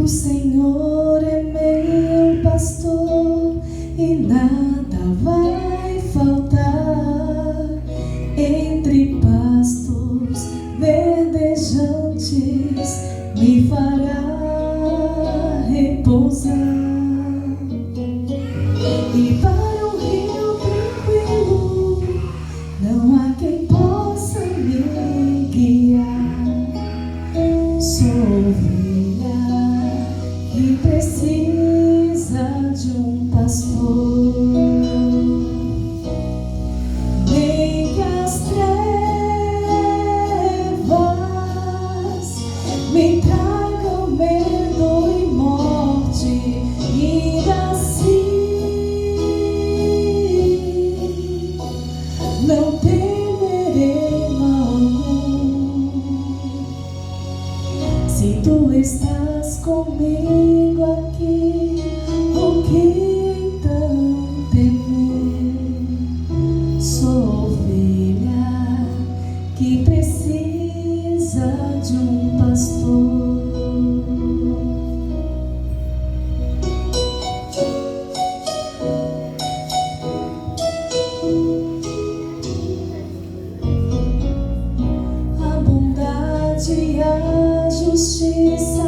O Senhor é meu pastor e nada vai faltar. Entre pastos verdejantes me fará repousar, e para um rio tranquilo não há quem possa me guiar. Sou ovelha que precisa de um pastor. Nem que as trevas me tragam medo e morte, ainda assim não temerei mal algum. Se tu estás comigo aqui, o que então temer? Sou ovelha que precisa de um pastor. A bondade e a justiça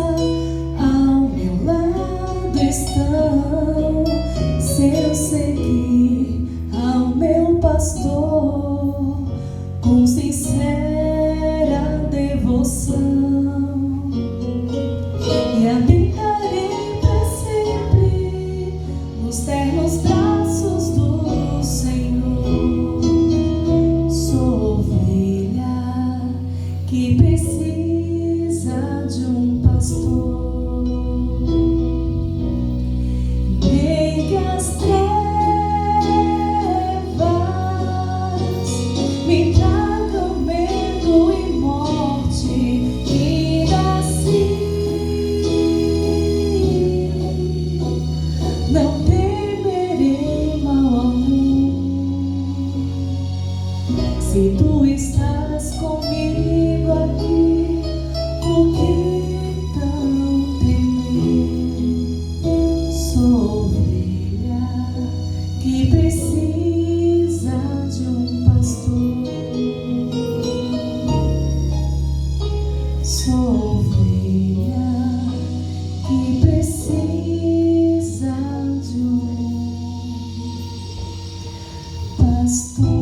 ao meu lado estão. Se eu seguir ao meu pastor com sincera devoção, e habitarei para sempre nos ternos braços do Senhor. Sou ovelha que precisa de um pastor. Nem que as trevas me tragam medo e morte, ainda assim não temerei mal algum. Se tu estás comigo aqui, o que então temer? Sou ovelha que precisa de um pastor. Sou ovelha que precisa de um pastor.